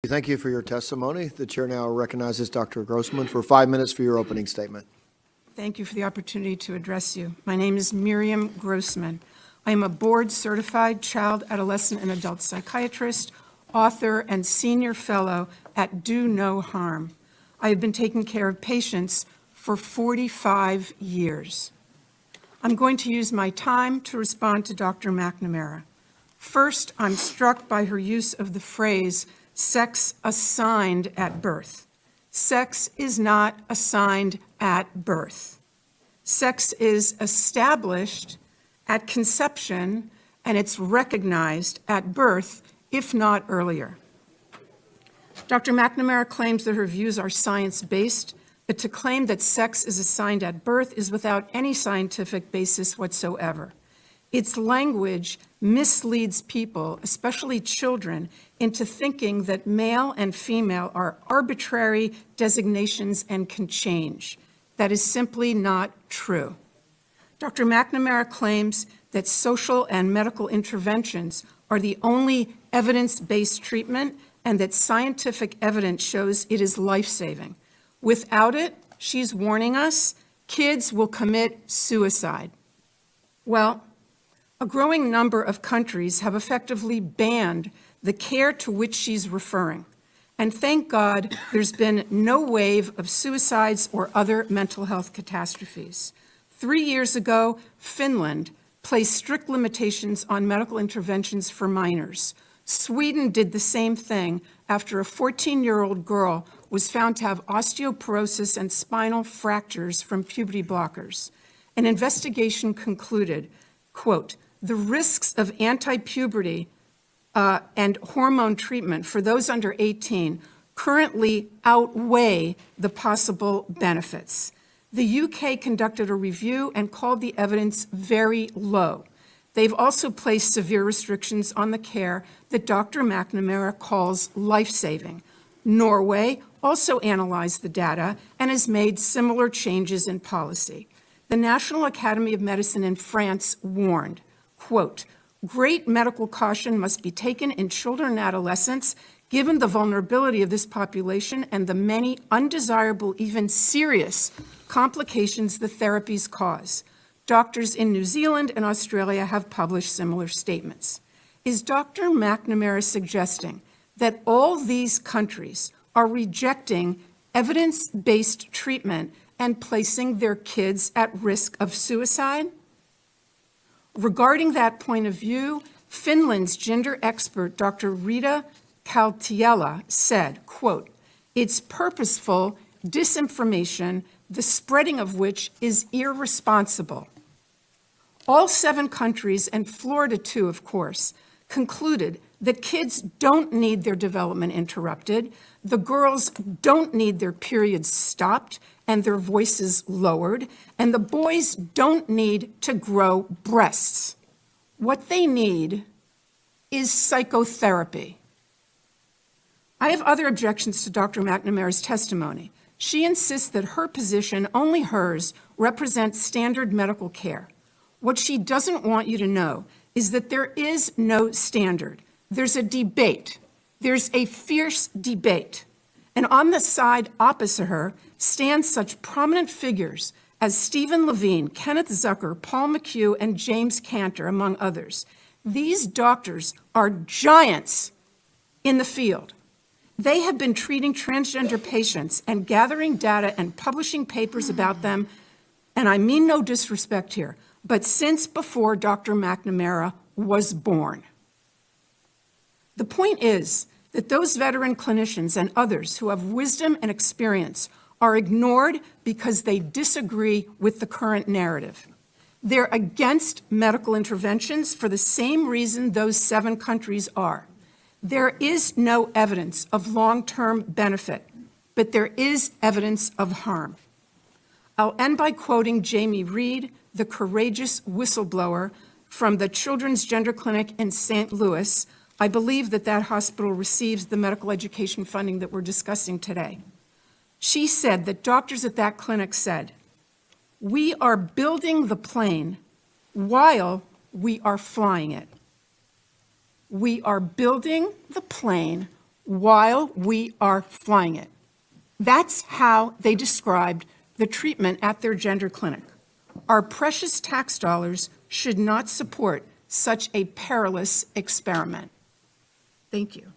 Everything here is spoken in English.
Thank you for your testimony. The chair now recognizes Dr. Grossman for 5 minutes for your opening statement. Thank you for the opportunity to address you. My name is Miriam Grossman. I am a board-certified child, adolescent, and adult psychiatrist, author, and senior fellow at Do No Harm. I have been taking care of patients for 45 years. I'm going to use my time to respond to Dr. McNamara. First, I'm struck by her use of the phrase, sex assigned at birth. Sex is not assigned at birth. Sex is established at conception, and it's recognized at birth, if not earlier. Dr. McNamara claims that her views are science-based, but to claim that sex is assigned at birth is without any scientific basis whatsoever. Its language misleads people, especially children, into thinking that male and female are arbitrary designations and can change. That is simply not true. Dr. McNamara claims that social and medical interventions are the only evidence-based treatment and that scientific evidence shows it is life-saving. Without it, she's warning us, kids will commit suicide. Well, a growing number of countries have effectively banned the care to which she's referring. And thank God there's been no wave of suicides or other mental health catastrophes. 3 years ago, Finland placed strict limitations on medical interventions for minors. Sweden did the same thing after a 14-year-old girl was found to have osteoporosis and spinal fractures from puberty blockers. An investigation concluded, quote, the risks of anti-puberty and hormone treatment for those under 18 currently outweigh the possible benefits. The UK conducted a review and called the evidence very low. They've also placed severe restrictions on the care that Dr. McNamara calls life-saving. Norway also analyzed the data and has made similar changes in policy. The National Academy of Medicine in France warned, quote, great medical caution must be taken in children and adolescents given the vulnerability of this population and the many undesirable, even serious complications the therapies cause. Doctors in New Zealand and Australia have published similar statements. Is Dr. McNamara suggesting that all these countries are rejecting evidence-based treatment and placing their kids at risk of suicide? Regarding that point of view, Finland's gender expert, Dr. Rita Kaltiela, said, quote, it's purposeful disinformation, the spreading of which is irresponsible. All 7 countries, and Florida too, of course, concluded that kids don't need their development interrupted, the girls don't need their periods stopped and their voices lowered, and the boys don't need to grow breasts. What they need is psychotherapy. I have other objections to Dr. McNamara's testimony. She insists that her position, only hers, represents standard medical care. What she doesn't want you to know is that there is no standard. There's a debate. There's a fierce debate. And on the side opposite her stand such prominent figures as Stephen Levine, Kenneth Zucker, Paul McHugh, and James Cantor, among others. These doctors are giants in the field. They have been treating transgender patients and gathering data and publishing papers about them, and I mean no disrespect here, but since before Dr. McNamara was born. The point is that those veteran clinicians and others who have wisdom and experience are ignored because they disagree with the current narrative. They're against medical interventions for the same reason those 7 countries are. There is no evidence of long-term benefit, but there is evidence of harm. I'll end by quoting Jamie Reed, the courageous whistleblower from the Children's Gender Clinic in St. Louis. I believe that that hospital receives the medical education funding that we're discussing today. She said that doctors at that clinic said, we are building the plane while we are flying it. We are building the plane while we are flying it. That's how they described the treatment at their gender clinic. Our precious tax dollars should not support such a perilous experiment. Thank you.